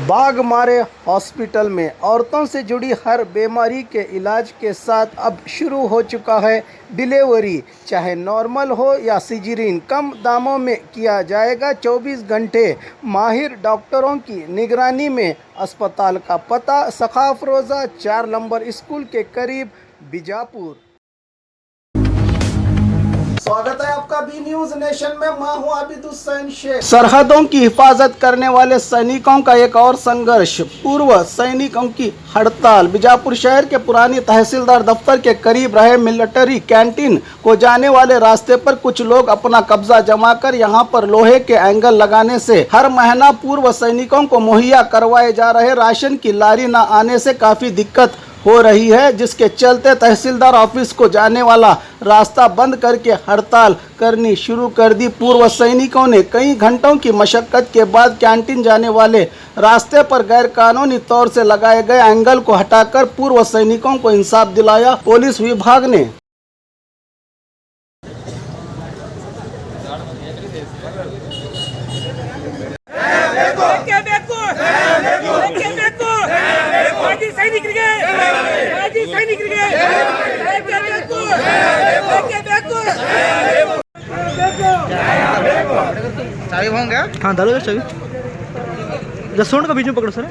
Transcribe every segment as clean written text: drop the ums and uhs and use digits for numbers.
Baghmare hospital में औरतों से जुड़ी हर बीमारी के इलाज के साथ अब शुरू हो चुका है डिलीवरी। चाहे नॉर्मल हो या सिजरीन, कम दामों में किया जाएगा। 24 घंटे माहिर डॉक्टरों की निगरानी में। अस्पताल का पता सखाफ रोज़ा 4 नंबर स्कूल के करीब, बीजापुर। स्वागत है आपका बी न्यूज नेशन में। मैं हूं आबिद हुसैन शेख। सरहदों की हिफाजत करने वाले सैनिकों का एक और संघर्ष, पूर्व सैनिकों की हड़ताल। बीजापुर शहर के पुरानी तहसीलदार दफ्तर के करीब रहे मिलिट्री कैंटीन को जाने वाले रास्ते पर कुछ लोग अपना कब्जा जमाकर यहां पर लोहे के एंगल लगाने से हर महीना पूर्व सैनिकों को मुहैया करवाए जा रहे राशन की लारी न आने से काफी दिक्कत हो रही है, जिसके चलते तहसीलदार ऑफिस को जाने वाला रास्ता बंद करके हड़ताल करनी शुरू कर दी। पूर्व सैनिकों ने कई घंटों की मशक्कत के बाद कैंटीन जाने वाले रास्ते पर गैर कानूनी तौर से लगाए गए एंगल को हटाकर पूर्व सैनिकों को इंसाफ दिलाया। पुलिस विभाग ने चाबी होंगे। हाँ डालो चाबी। जसोंड का बीच में पकड़ो सर।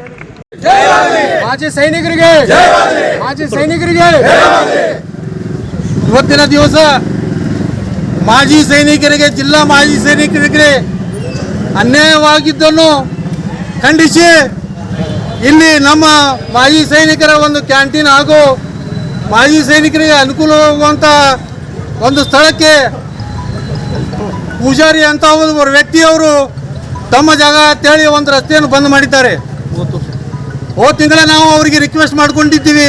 ಮಾಜಿ ಸೈನಿಕರಿಗೆ ಮಾಜಿ ಸೈನಿಕರಿಗೆ ಇವತ್ತಿನ ದಿವಸ ಮಾಜಿ ಸೈನಿಕರಿಗೆ ಜಿಲ್ಲಾ ಮಾಜಿ ಸೈನಿಕರಿಗೆ ಅನ್ಯಾಯವಾಗಿದ್ದನ್ನು ಖಂಡಿಸಿ ಇಲ್ಲಿ ನಮ್ಮ ಮಾಜಿ ಸೈನಿಕರ ಒಂದು ಕ್ಯಾಂಟೀನ್ ಹಾಗೂ ಮಾಜಿ ಸೈನಿಕರಿಗೆ ಅನುಕೂಲವಾಗುವಂಥ ಒಂದು ಸ್ಥಳಕ್ಕೆ ಪೂಜಾರಿ ಅಂತ ಒಬ್ಬರು ವ್ಯಕ್ತಿಯವರು ತಮ್ಮ ಜಾಗ ಅಂತೇಳಿ ಒಂದು ರಸ್ತೆಯನ್ನು ಬಂದ್ ಮಾಡಿದ್ದಾರೆ. ಹೋದ ತಿಂಗಳ ನಾವು ಅವರಿಗೆ ರಿಕ್ವೆಸ್ಟ್ ಮಾಡ್ಕೊಂಡಿದ್ದೀವಿ.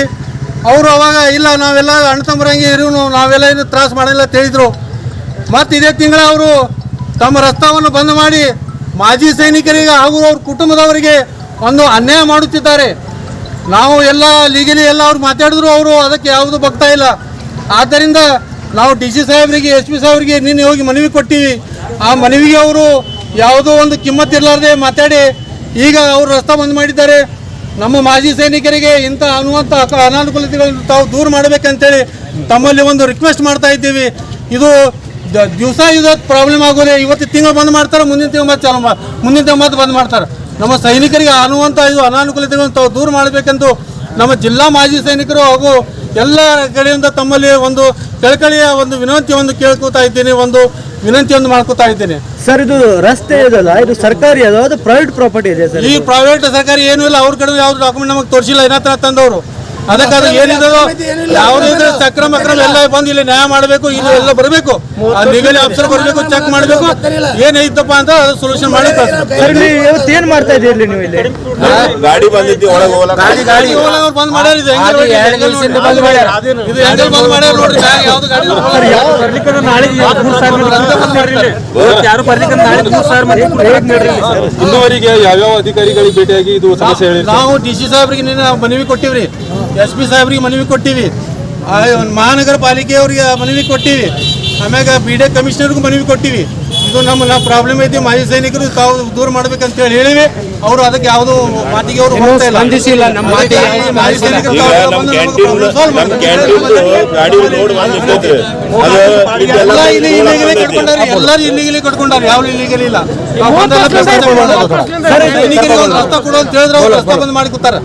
ಅವರು ಅವಾಗ ಇಲ್ಲ ನಾವೆಲ್ಲ ಅಣ್ಣ ತಮ್ಮರಂಗೆ ಇರೋನು, ನಾವೆಲ್ಲ ಏನು ತ್ರಾಸ ಮಾಡಿಲ್ಲ ಅಂತ ಹೇಳಿದರು. ಮತ್ತು ಇದೇ ತಿಂಗಳ ಅವರು ತಮ್ಮ ರಸ್ತಾವನ್ನು ಬಂದ್ ಮಾಡಿ ಮಾಜಿ ಸೈನಿಕರಿಗೆ ಹಾಗೂ ಅವ್ರ ಕುಟುಂಬದವರಿಗೆ ಒಂದು ಅನ್ಯಾಯ ಮಾಡುತ್ತಿದ್ದಾರೆ. ನಾವು ಎಲ್ಲ ಲೀಗಲಿ ಎಲ್ಲ ಅವ್ರು ಮಾತಾಡಿದ್ರು, ಅವರು ಅದಕ್ಕೆ ಯಾವುದು ಬಗ್ತಾ ಇಲ್ಲ. ಆದ್ದರಿಂದ ನಾವು ಡಿ ಸಿ ಸಾಹೇಬರಿಗೆ SP ಸಾಹೇಬರಿಗೆ ನಿನ್ನೆ ಹೋಗಿ ಮನವಿ ಕೊಟ್ಟಿವಿ. ಆ ಮನವಿಗೆ ಅವರು ಯಾವುದೋ ಒಂದು ಕಿಮ್ಮತ್ತು ಇರಲಾರ್ದೆ ಮಾತಾಡಿ ಈಗ ಅವರು ರಸ್ತೆ ಬಂದ್ ಮಾಡಿದ್ದಾರೆ. ನಮ್ಮ ಮಾಜಿ ಸೈನಿಕರಿಗೆ ಇಂಥ ಅನಾನುಕೂಲತೆಗಳನ್ನು ತಾವು ದೂರ ಮಾಡಬೇಕಂತೇಳಿ ತಮ್ಮಲ್ಲಿ ಒಂದು ರಿಕ್ವೆಸ್ಟ್ ಮಾಡ್ತಾ ಇದ್ದೀವಿ. ಇದು ದಿವಸ ಇದಕ್ಕೆ ಪ್ರಾಬ್ಲಮ್ ಆಗೋದೇ. ಇವತ್ತು ತಿಂಗಳು ಬಂದ್ ಮಾಡ್ತಾರೆ, ಮುಂದಿನ ತಿಂಗಳು ಮತ್ತೆ ಚಾಲು ಮುಂದಿನ ತಿಂಗಳು ಮತ್ತೆ ಬಂದ್ ಮಾಡ್ತಾರೆ. ನಮ್ಮ ಸೈನಿಕರಿಗೆ ಅನ್ನುವಂಥ ಇದು ಅನಾನುಕೂಲತೆಗಳನ್ನು ತಾವು ದೂರ ಮಾಡಬೇಕಂತೂ ನಮ್ಮ ಜಿಲ್ಲಾ ಮಾಜಿ ಸೈನಿಕರು ಹಾಗೂ ಎಲ್ಲ ಕಡೆಯಿಂದ ತಮ್ಮಲ್ಲಿ ಒಂದು ಕಳಕಳಿಯ ಒಂದು ವಿನಂತಿ ಒಂದು ಕೇಳ್ಕೊತಾ ಇದ್ದೇನೆ, ಒಂದು ವಿನಂತಿಯನ್ನು ಮಾಡ್ಕೊತಾ ಇದ್ದೇನೆ. ಸರ್ ಇದು ರಸ್ತೆ ಇದಲ್ಲ, ಇದು ಸರ್ಕಾರಿ ಅದ, ಅದು ಪ್ರೈವೇಟ್ ಪ್ರಾಪರ್ಟಿ ಇದೆ ಸರ್? ಈ ಪ್ರೈವೇಟ್ ಸರ್ಕಾರಿ ಏನೂ ಇಲ್ಲ. ಅವ್ರ ಕಡೆ ಯಾವ್ದು ಡಾಕ್ಯುಮೆಂಟ್ ನಮಗೆ ತೋರಿಸಿಲ್ಲ ಏನಾತ್ರ ತಂದವರು. ಅದಕ್ಕಾದ್ರೆ ಏನಿದೋ ಯಾವುದೇ ಸಕ್ರಮ ಎಲ್ಲ ಬಂದು ಇಲ್ಲಿ ನ್ಯಾಯ ಮಾಡಬೇಕು, ಇದು ಎಲ್ಲ ಬರಬೇಕು, ಲೀಗಲಿ ಆಫೀಸರ್ ಬರಬೇಕು, ಚೆಕ್ ಮಾಡಬೇಕು, ಏನೈತಪ್ಪ ಅಂತ ಅದು ಸೊಲ್ಯೂಷನ್ ಮಾಡಿ ಏನ್ ಮಾಡ್ತಾ ಇದ್ದೀರಿ ನೀವು ಇಲ್ಲಿ? ಗಾಡಿ ಬಂದಿದ್ದು ಒಳಗೆ ಗಾಡಿ ಹೋಗಲ್ಲ ಬಂದ್ ಮಾಡ್ಯಾರ. ಇದು ಬಂದ್ ಮಾಡ್ಯಾರ ನೋಡ್ರಿ. ಯಾವ್ದು ಗಾಡಿ ಯಾರು ಬರ್ಲಿಕ್ಕೆ ಇನ್ನುವರೆಗೆ ಯಾವ್ಯಾವ ಅಧಿಕಾರಿಗಳಿಗೆ ಭೇಟಿಯಾಗಿ ಇದು ಸಮಸ್ಯೆ ಹೇಳಿ? ನಾವು DC ಸಾಹೇಬ್ರಿಗೆ ನಿನ್ನೆ ಮನವಿ ಕೊಟ್ಟಿವ್ರಿ, SP ಸಾಹೇಬ್ರಿಗೆ ಮನವಿ ಕೊಟ್ಟಿವಿ, ಮಹಾನಗರ ಪಾಲಿಕೆಯವ್ರಿಗೆ ಮನವಿ ಕೊಟ್ಟಿವಿ, ಆಮ್ಯಾಗ BD ಕಮಿಷನರ್ಗೂ ಮನವಿ ಕೊಟ್ಟಿವಿ. ಇದು ನಮ್ಮ ಪ್ರಾಬ್ಲಮ್ ಐತಿ, ಮಾಜಿ ಸೈನಿಕರು ತಾವು ದೂರ ಮಾಡ್ಬೇಕಂತ ಹೇಳಿವಿ. ಅವರು ಅದಕ್ಕೆ ಯಾವುದೋ ಮಾತಿಗೆ ಅವರು ಸ್ಪಂದಿಸಿಲ್ಲ. ಎಲ್ಲರೂ ಇಲ್ಲಿಗಲಿ ಕಟ್ಕೊಂಡಾರೆ, ಯಾವ ಇಲ್ಲಿಗಲಿ ಇಲ್ಲ. ಸೈನಿಕರಿಗೆ ಒಂದು ರಸ್ತೆ ಕೊಡು ಅಂತ ಹೇಳಿದ್ರೆ ಅವ್ರು ರಸ್ತೆ ಬಂದ್ ಮಾಡಿ ಕೂತಾರ.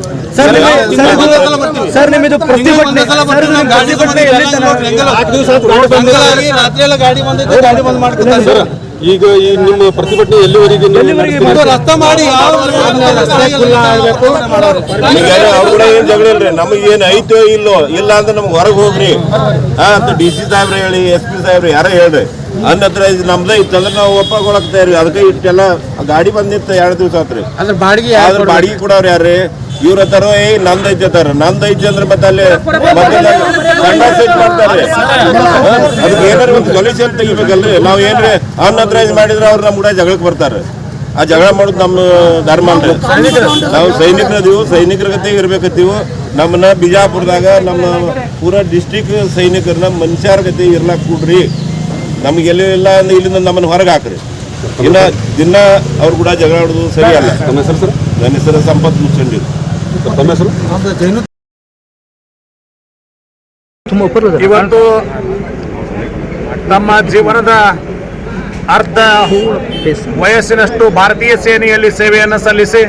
ರಾತ್ರಿ ಎಲ್ಲ ಗಾಡಿ ಬಂದೈತೆ, ಗಾಡಿ ಬಂದ್ ಮಾಡ್ಕೊತಾರೆ. ಈಗ ಈ ನಿಮ್ಮ ಪ್ರತಿಭಟನೆ ಎಲ್ಲಿವರೆಗೆ ರಸ್ತೆ ಮಾಡಿ ಅವ್ರ ಏನ್ ಜಗಳ ಇಲ್ರಿ, ನಮಗೆ ಏನ್ ಐತೋ ಇಲ್ಲೋ, ಇಲ್ಲ ಅಂದ್ರೆ ನಮ್ಗೆ ಹೊರಗೆ ಹೋಗ್ರಿ ಅಂತ DC ಸಾಹೇಬ್ರ ಹೇಳಿ, SP ಸಾಹೇಬ್ರ ಯಾರ ಹೇಳ್ರಿ. ಅನ್ನತ್ರ ಇದು ನಮ್ದೇ ಇತ್ತಂದ್ರೆ ನಾವು ಒಪ್ಪಾಗೊಳಕ್ತಾ ಇರ್ವಿ. ಅದಕ್ಕೆ ಇಷ್ಟೆಲ್ಲ ಗಾಡಿ ಬಂದಿತ್ತು 2 ದಿವಸ ಆತ್ರಿ. ಅದ್ರ ಬಾಡಿಗೆ ಕೊಡವ್ರು ಯಾರ್ರಿ? ಇವ್ರ ಹತ್ತಾರ ನಂದ್ ಐತಿ ಅಂತಾರ. ನಂದ್ ಐತಿ ಅಂದ್ರೆ ಮತ್ತೆ ಅಲ್ಲಿ ಮಾಡ್ತಾರೆ. ಅದಕ್ಕೆ ಏನಾರ ಒಂದು ಸೊಲ್ಯೂಷನ್ ತೆಗಿಬೇಕಲ್ರಿ. ನಾವ್ ಏನ್ರಿ ಅನ್ಅಥರೈಸ್ ಮಾಡಿದ್ರೆ ಅವ್ರು ನಮ್ಮ ಕೂಡ ಜಗಳಕ್ಕೆ ಬರ್ತಾರೆ. ಆ ಜಗಳ ಮಾಡೋದು ನಮ್ಮ ಧರ್ಮ ಅಲ್ರಿ. ನಾವು ಸೈನಿಕರದೀವು, ಸೈನಿಕರ ಗತೆ ಇರ್ಬೇಕತ್ತೀವು. ನಮ್ಮನ್ನ ಬಿಜಾಪುರದಾಗ ನಮ್ಮ ಪೂರಾ ಡಿಸ್ಟ್ರಿಕ್ಟ್ ಸೈನಿಕರನ್ನ ಮನುಷ್ಯರ ಗತೆ ಇರ್ಲಾಕ್ ಕೊಡ್ರಿ. ನಮಗೆಲ್ಲ ಇಲ್ಲ ಅಂದ್ರೆ ಇಲ್ಲಿಂದ ನಮ್ಮನ್ನು ಹೊರಗೆ ಹಾಕ್ರಿ. ಇನ್ನ ದಿನ ಅವ್ರು ಕೂಡ ಜಗಳ ಆಡೋದು ಸರಿ ಅಲ್ಲ. ನನ್ನ ಹೆಸರು ಸಂಪತ್ ಮುಚ್ಚಂಡಿ. ತಮ್ಮ ಹೆಸರು? ಇವತ್ತು ನಮ್ಮ ಜೀವನದ ಅರ್ಧ ವಯಸ್ಸಿನಷ್ಟು ಭಾರತೀಯ ಸೇನೆಯಲ್ಲಿ ಸೇವೆಯನ್ನು ಸಲ್ಲಿಸಿ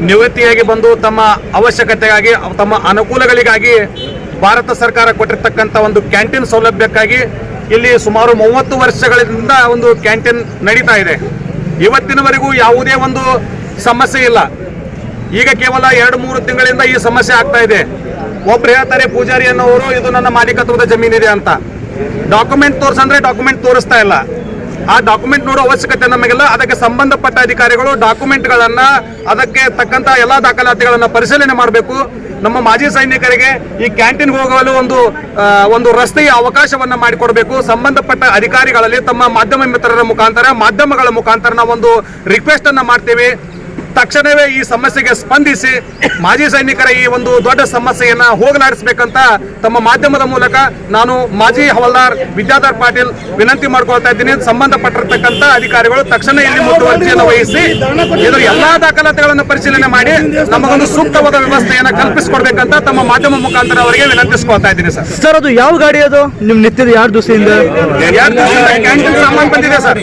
ನಿವೃತ್ತಿಯಾಗಿ ಬಂದು ತಮ್ಮ ಅವಶ್ಯಕತೆಗಾಗಿ ತಮ್ಮ ಅನುಕೂಲಗಳಿಗಾಗಿ ಭಾರತ ಸರ್ಕಾರ ಕೊಟ್ಟಿರ್ತಕ್ಕಂಥ ಒಂದು ಕ್ಯಾಂಟೀನ್ ಸೌಲಭ್ಯಕ್ಕಾಗಿ ಇಲ್ಲಿ ಸುಮಾರು 30 ವರ್ಷಗಳಿಂದ ಒಂದು ಕ್ಯಾಂಟೀನ್ ನಡೀತಾ ಇದೆ. ಇವತ್ತಿನವರೆಗೂ ಯಾವುದೇ ಒಂದು ಸಮಸ್ಯೆ ಇಲ್ಲ. ಈಗ ಕೇವಲ 2-3 ತಿಂಗಳಿಂದ ಈ ಸಮಸ್ಯೆ ಆಗ್ತಾ ಇದೆ. ಒಬ್ರು ಹೇಳ್ತಾರೆ ಪೂಜಾರಿ ಅನ್ನೋರು ಇದು ನನ್ನ ಮಾಲೀಕತ್ವದ ಜಮೀನಿದೆ ಅಂತ. ಡಾಕ್ಯುಮೆಂಟ್ ತೋರಿಸಂದ್ರೆ ಡಾಕ್ಯುಮೆಂಟ್ ತೋರಿಸ್ತಾ ಇಲ್ಲ. ಆ ಡಾಕ್ಯುಮೆಂಟ್ ನೋಡೋ ಅವಶ್ಯಕತೆ ನಮಗಿಲ್ಲ. ಅದಕ್ಕೆ ಸಂಬಂಧಪಟ್ಟ ಅಧಿಕಾರಿಗಳು ಡಾಕ್ಯುಮೆಂಟ್ಗಳನ್ನ ಅದಕ್ಕೆ ತಕ್ಕಂತ ಎಲ್ಲಾ ದಾಖಲಾತಿಗಳನ್ನ ಪರಿಶೀಲನೆ ಮಾಡಬೇಕು. ನಮ್ಮ ಮಾಜಿ ಸೈನಿಕರಿಗೆ ಈ ಕ್ಯಾಂಟೀನ್ಗೆ ಹೋಗಲು ಒಂದು ರಸ್ತೆಯ ಅವಕಾಶವನ್ನ ಮಾಡಿಕೊಡ್ಬೇಕು. ಸಂಬಂಧಪಟ್ಟ ಅಧಿಕಾರಿಗಳಲ್ಲಿ ತಮ್ಮ ಮಾಧ್ಯಮ ಮಿತ್ರರ ಮುಖಾಂತರ ಮಾಧ್ಯಮಗಳ ಮುಖಾಂತರ ನಾವೊಂದು ರಿಕ್ವೆಸ್ಟ್ ಅನ್ನ ಮಾಡ್ತೀವಿ. ತಕ್ಷಣವೇ ಈ ಸಮಸ್ಯೆಗೆ ಸ್ಪಂದಿಸಿ ಮಾಜಿ ಸೈನಿಕರ ಈ ಒಂದು ದೊಡ್ಡ ಸಮಸ್ಯೆಯನ್ನ ಹೋಗಲಾಡಿಸಬೇಕಂತ ತಮ್ಮ ಮಾಧ್ಯಮದ ಮೂಲಕ ನಾನು ಮಾಜಿ ಹವಾಲ್ದಾರ್ ವಿದ್ಯಾಧರ್ ಪಾಟೀಲ್ ವಿನಂತಿ ಮಾಡ್ಕೊಳ್ತಾ ಇದ್ದೀನಿ. ಸಂಬಂಧಪಟ್ಟಿರ್ತಕ್ಕಂಥ ಅಧಿಕಾರಿಗಳು ತಕ್ಷಣ ಇಲ್ಲಿ ಮುತುವರ್ಜಿಯನ್ನು ವಹಿಸಿ ಇದರ ಎಲ್ಲಾ ದಾಖಲಾತಿಗಳನ್ನು ಪರಿಶೀಲನೆ ಮಾಡಿ ನಮಗೊಂದು ಸೂಕ್ತವಾದ ವ್ಯವಸ್ಥೆಯನ್ನು ಕಲ್ಪಿಸಿಕೊಡ್ಬೇಕಂತ ತಮ್ಮ ಮಾಧ್ಯಮ ಮುಖಾಂತರ ಅವರಿಗೆ ವಿನಂತಿಸ್ಕೊಳ್ತಾ ಇದ್ದೀನಿ ಸರ್. ಸರ್, ಅದು ಯಾವ ಗಾಡಿ ಅದು ನಿಮ್ ನಿತ್ಯದ 2 ದಿವಸದಿಂದ? 2 ದಿವಸದಿಂದ ಕ್ಯಾಂಟೀನ್ ಸಾಮಾನು ಬಂದಿದೆ ಸರ್.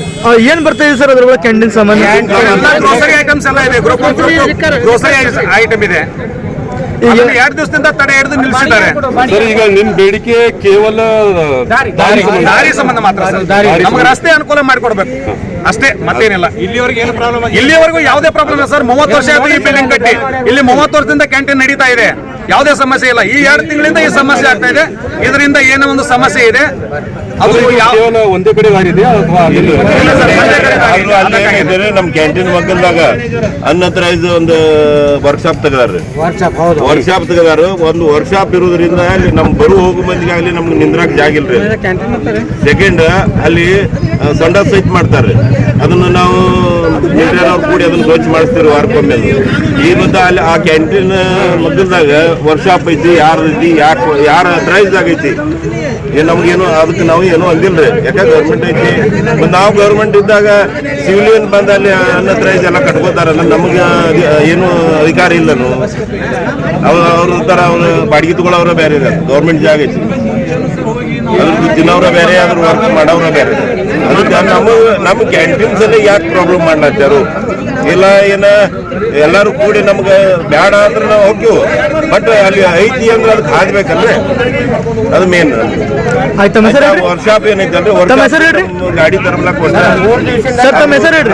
ಏನ್ ಬರ್ತಾ ಇದೆ ಸರ್ ಅದ್ರೊಳಗೆ? ಕ್ಯಾಂಟೀನ್ ಸಾಮಾನು ಗ್ರೋಸರಿ ಐಟಮ್ಸ್ ಎಲ್ಲ ಇದೆ. ಗ್ರೋಸರಿ ಐಟಮ್ ಇದೆ. 2 ದಿವಸದಿಂದ ತಡೆ ಹಿಡಿದು ನಿಲ್ಲಿಸಿದ್ದಾರೆ ಸರ್. ಈಗ ನಿಮ್ ಬೇಡಿಕೆ ಕೇವಲ ದಾರಿ ಸಂಬಂಧ ಮಾತ್ರ ಸರ್. ನಮಗೆ ರಸ್ತೆ ಅನುಕೂಲ ಮಾಡಿಕೊಡ್ಬೇಕು ಅಷ್ಟೇ, ಮತ್ತೇನಿಲ್ಲ. ಇಲ್ಲಿವರೆಗೂ ಯಾವುದೇ ಪ್ರಾಬ್ಲಮ್ ಇಲ್ಲ ಸರ್. 30 ವರ್ಷ ಆಯ್ತು ಈ ಬಿಲ್ಡಿಂಗ್ ಕಟ್ಟಿ. ಇಲ್ಲಿ 30 ವರ್ಷದಿಂದ ಕ್ಯಾಂಟೀನ್ ನಡೀತಾ ಇದೆ. ಯಾವುದೇ ಸಮಸ್ಯೆ ಇಲ್ಲ. ಈ 2 ತಿಂಗಳಿಂದ ಈ ಸಮಸ್ಯೆ ಆಗ್ತಾ ಇದೆ. ಇದರಿಂದ ಏನೋ ಒಂದು ಸಮಸ್ಯೆ ಇದೆ. ಅದು ಒಂದೇ ಕಡೆ ಆಗಿದೆಯಾ ಅಥವಾ ನಮ್ಮ ಕ್ಯಾಂಟೀನ್ ಮಕ್ಕಳದಾಗ ಅನ್ಅಥರೈಸ್ ಒಂದು ವರ್ಕ್ಶಾಪ್ ತೆಗದಾರ್ರಿ. ವರ್ಕ್ಶಾಪ್ ತೆಗದಾರು. ಒಂದು ವರ್ಕ್ಶಾಪ್ ಇರೋದ್ರಿಂದ ಅಲ್ಲಿ ನಮ್ ಹೋಗೋ ಮಂದಿಗೆ ಆಗ್ಲಿ ನಮ್ಗೆ ನಿಂದ್ರಾಕ್ ಜಾಗ ಇಲ್ರಿ. ಸೆಕೆಂಡ್ ಅಲ್ಲಿ ಸಂಡಾಸ್ ಸೈಟ್ ಮಾಡ್ತಾರೆ. ಅದನ್ನ ನಾವು ನೀರಾವ್ರು ಕೂಡಿ ಅದನ್ನ ಸ್ವಚ್ಛ ಮಾಡಿಸ್ತೀವಿ ವಾರಕ್ಕೊಮ್ಮೆ. ಈ ಮತ್ತೆ ಅಲ್ಲಿ ಆ ಕ್ಯಾಂಟೀನ್ ಮಕ್ಕಳದಾಗ ವರ್ಕ್ಶಾಪ್ ಐತಿ, ಯಾರೈತಿ, ಯಾರ ಅಥರೈಸ್ ಆಗೈತಿ, ನಮ್ಗೇನು ಅದಕ್ಕೆ ನಾವು ಏನೂ ಅಂದಿಲ್ರಿ. ಯಾಕೆ ಗೌರ್ಮೆಂಟ್ ಐತಿ. ಮತ್ತು ನಾವು ಗೌರ್ಮೆಂಟ್ ಇದ್ದಾಗ ಸಿವಿಲಿಯನ್ ಬಂದ ಅಲ್ಲಿ ಅನ್ಅಥರೈಸ್ ಎಲ್ಲ ಕಟ್ಕೋತಾರಲ್ಲ, ನಮ್ಗೆ ಏನು ಅಧಿಕಾರ ಇಲ್ಲನು. ಅವ್ರ ಥರ ಅವ್ರ ಬಾಡಿಗೆ ತಗೊಳ್ಳೋರ ಬೇರೆ ಇದೆ. ಗೌರ್ಮೆಂಟ್ ಜಾಗ ಐತಿ, ಅದ್ರ ತಿನ್ನೋರ ಬೇರೆ, ಅದ್ರ ವರ್ಕ್ ಮಾಡೋರ ಬೇರೆ. ಅದಕ್ಕೆ ನಮ್ಮ ಕ್ಯಾಂಟೀನ್ಸ್ ಅಲ್ಲಿ ಯಾಕೆ ಪ್ರಾಬ್ಲಮ್ ಮಾಡ್ಲಾತ್ತಾರು ಇಲ್ಲ ಏನ ಎಲ್ಲರೂ ಕೂಡಿ ನಮ್ಗೆ ಬೇಡ ಅಂದ್ರೆ ನಾವು ಹೋಗ್ತೀವಿ. ಬಟ್ ಅಲ್ಲಿ ಐತಿ ಅಂದ್ರೆ ಅದಕ್ಕೆ ಹಾಕ್ಬೇಕಲ್ರಿ, ಅದು ಮೇನ್. ವರ್ಕ್ಶಾಪ್ ಏನೈತಲ್ರಿ, ಗಾಡಿ ತರಬ್ಲಾಕ್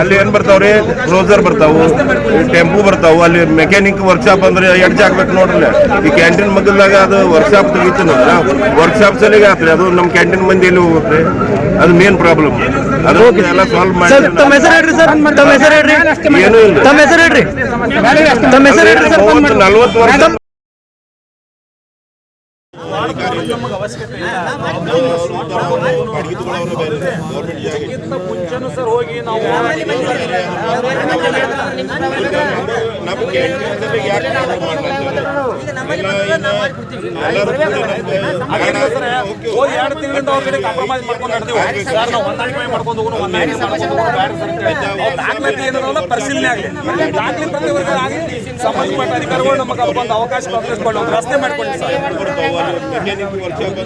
ಅಲ್ಲಿ ಏನ್ ಬರ್ತಾವ್ರಿ, ಕ್ರೋಸರ್ ಬರ್ತಾವು, ಟೆಂಪು ಬರ್ತಾವು. ಅಲ್ಲಿ ಮೆಕ್ಯಾನಿಕ್ ವರ್ಕ್ಶಾಪ್ ಅಂದ್ರೆ ಎಡ್ಜ್ ಹಾಕ್ಬೇಕು ನೋಡ್ರಿ. ಈ ಕ್ಯಾಂಟೀನ್ ಮಗಲ್ದಾಗ ಅದು ವರ್ಕ್ಶಾಪ್ ತೆಗಿತೀನಂದ್ರ ವರ್ಕ್ಶಾಪ್ ಸಲಿಗೆ ಆತ್ರಿ. ಅದು ನಮ್ಮ ಕ್ಯಾಂಟೀನ್ ಮಂದಿ ಎಲ್ಲಿ ಹೋಗುತ್ತೆ, ಅದು ಮೇನ್ ಪ್ರಾಬ್ಲಮ್. ಅದು ಎಲ್ಲ ಸಾಲ್ವ್ ಮಾಡಿ ಏನೂ ಇಲ್ಲ. 40 ವರ್ಷ ಮುಂಚೆನೂ ಸರ್ ಹೋಗಿ ನಾವು ಹೋಗಿ 2 ತಿಂಗಳಿಂದ ಅವ್ರ ಕಡೆ ಕಾಂಪ್ರಮೈಸ್ ಮಾಡ್ಕೊಂಡು ನಡೆದಿವಿ ಸರ್. ನಾವು ಹೊಂದಾಣಿಕೆ ಮಾಡ್ಕೊಂಡು ಹೋಗೋಣ, ಹೊಂದಾಣಿಕೆ ದಾಖಲಾತಿ ಏನಾರ ಪರಿಶೀಲನೆ ಆಗಲಿ, ದಾಖಲೆ ಪ್ರತಿವರ್ಗ ಆಗಿ ಸಂಬಂಧಪಟ್ಟ ಅಧಿಕಾರಿಗಳು ನಮಗೆ ಒಂದು ಅವಕಾಶ ಕಲ್ಪಿಸಿಕೊಂಡು ಒಂದು ರಸ್ತೆ ಮಾಡ್ಕೊಂಡು ಸರ್.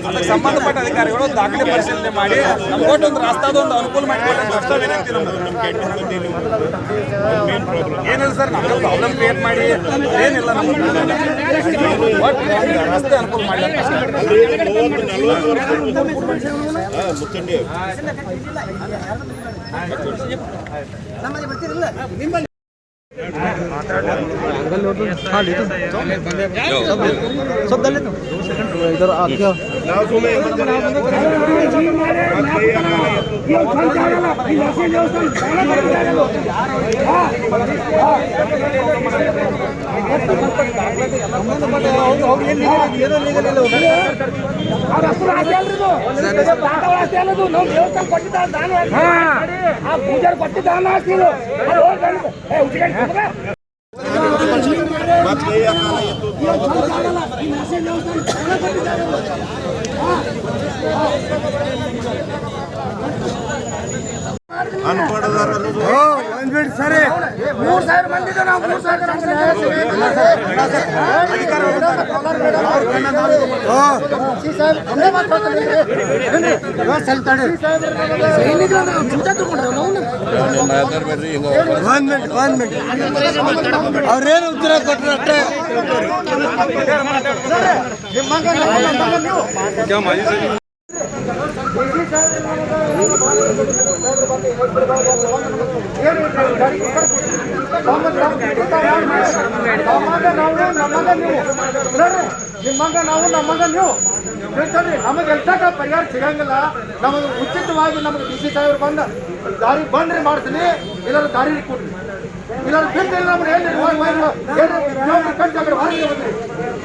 ಅದಕ್ಕೆ ಸಂಬಂಧಪಟ್ಟ ಅಧಿಕಾರಿಗಳು ದಾಖಲೆ ಪರಿಶೀಲನೆ ಮಾಡಿ ನಮ್ಗೆ ಒಂದು ರಾಸ್ತಾದೊಂದು ಅನುಕೂಲ ಮಾಡಿಕೊಳ್ಳಿ ಅಂತ ವಿನಂತಿ. ಏನಿಲ್ಲ ಸರ್, ನಮಗೆ ಪ್ರಾಬ್ಲಮ್ ಕ್ರಿಯೇಟ್ ಮಾಡಿ ಏನಿಲ್ಲ, ನಮ್ಗೆ ರಸ್ತೆ ಅನುಕೂಲ ಮಾಡಿ. इधर आ गया ಪೂಜಾರಿ ಕೊಟ್ಟಿದ್ದಾನ ಅನ್ಪಡದಾರ ಅನ್ನೋದು ಒಂದ್ಬಿಟ್ಟು ಸರಿ ಮಾತಾಡ್ಬೇಡ್ರಿ ಹಿಂಗ ಒಂದ್ ಮಿನಿಟ್ ಅವ್ರೇನು ಉತ್ತರ ಕೊಟ್ಟರು ಅಷ್ಟೇ. ನಿಮ್ಮಂಗ ನಾವು ನಮ್ಮಂಗ ನೀವು ಹೇಳ್ತಾರೆ. ನಮಗೆ ಎಂತಕ ಪರಿಹಾರ ಸಿಗಂಗಿಲ್ಲ. ನಮಗೆ ಉಚಿತವಾಗಿ ನಮಗೆ DC ಸಾಹೇಬ್ರು ಬಂದ ದಾರಿ ಬಂದ್ರಿ ಮಾಡ್ತೀನಿ, ಇಲ್ಲಾರ ದಾರಿ ಕೊಡ್ರಿ, ಇಲ್ಲಾರ ಬಿಡ್ತೀನಿ. ನಮ್ಗೆ ಹೇಳಿ ಕಟ್ಟಿ ಆ ಕಡೆ ಹೊರಗೆ ಬಂದ್ರಿ,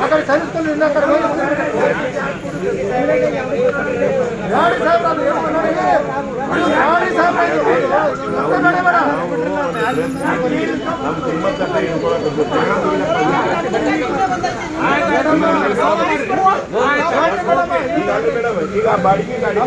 ಆ ಕಡೆ ಸರಿಸ್ಕೊಂಡು ಇಲ್ಲ ಕಡೆ ಹೋಗಿ ಗಾಡಿ ಸಾಹೇಬ್ರ ಅದು ಏನು ನೋಡಿ, ಗಾಡಿ ಸಾಹೇಬ್ರ ಈಗ ಬಾಡಿಗೆ ಗಾಡಿ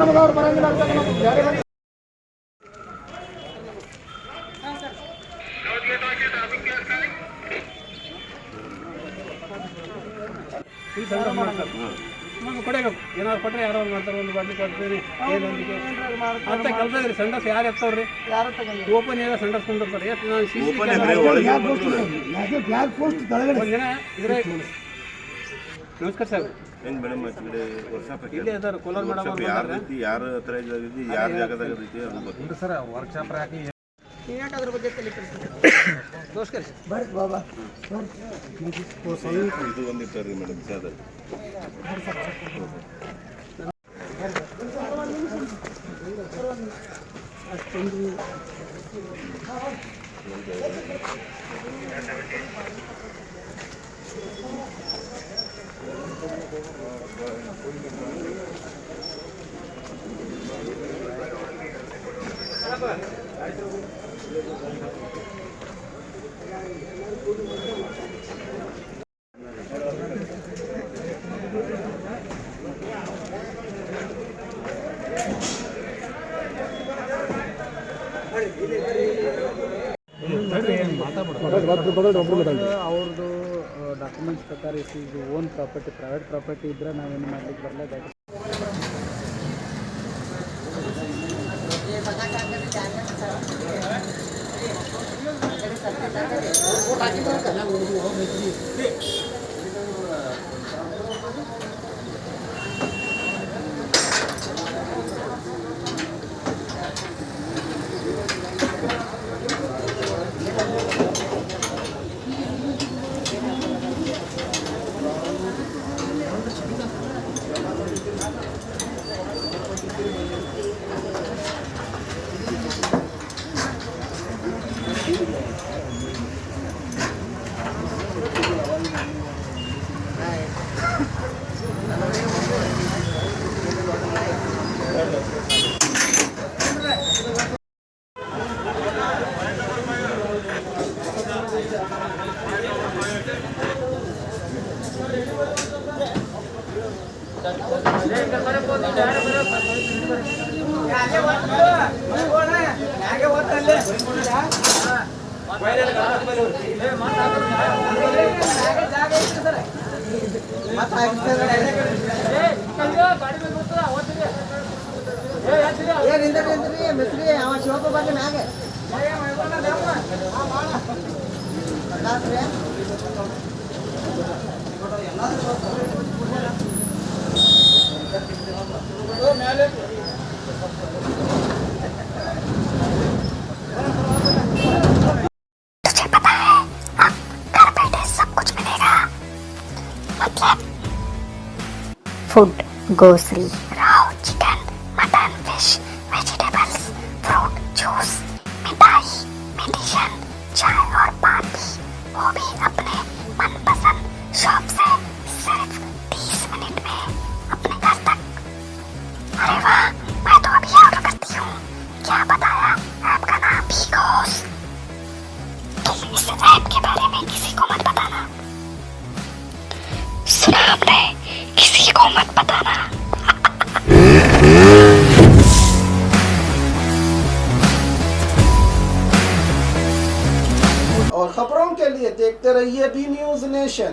ನಮಗೆ ಅವ್ರು ಬರಂಗಿಲ್ಲ ಅಂತ ನಮಗೆ ಕೊಡಬೇಕು. ಏನಾದ್ರು ಕೊಟ್ಟರೆ ಯಾರೋ ಮಾಡ್ತಾರೆ, ಒಂದು ಬಾಟ್ಲಿ ಕೊಡ್ತೀರಿ ಏನೊಂದಿಗೆ ಅಂತ ಕೆಲಸ ಇದ್ರಿ. ಸಂಡಸ್ ಯಾರು ಎತ್ತವ್ರಿ, ಓಪನ್ ಏರಿಯಾ ಸಂಡಸ್ ಕೊಂಡಿರ್ತಾರೆ. ಎಷ್ಟು ನಾನು ಒಂದು ಜನ ಇದ್ರೆ. ನಮಸ್ಕಾರ ಸರ್. ಹೆಂಗ್ ಮೇಡಮ್ ಇಲ್ಲೇ ಇದ್ದಾರೆ ಕೋಲಾರ ಮೇಡಮ್ ಯಾರ ರೀತಿ ಯಾರ ಹತ್ರ ಇದ್ದೀವಿ, ಯಾರ ಜಾಗದಾಗ ಐತಿ ಅದು ಗೊತ್ತಿಲ್ಲ ಸರ್. ವರ್ಕ್ಶಾಪ್ ಹಾಕಿ ಅದ್ರ ಬಗ್ಗೆ ನಮಸ್ಕಾರ ಸರ್. ಬಾಬಾ ಇದು ಒಂದಿರ್ತಾರೆ ಮೇಡಮ್ ಸಾದ ಅವ್ರದ್ದು ಡಾಕ್ಯುಮೆಂಟ್ಸ್ ಪ್ರಕಾರ ಇದು ಓನ್ ಪ್ರಾಪರ್ಟಿ, ಪ್ರೈವೇಟ್ ಪ್ರಾಪರ್ಟಿ ಇದ್ರೆ ನಾವೇನು ಮಾಡ್ಲಿಕ್ಕೆ ಬರಲ್ಲ. food, grocery, raw chicken, mutton, fish, रहिए बी न्यूज नेशन।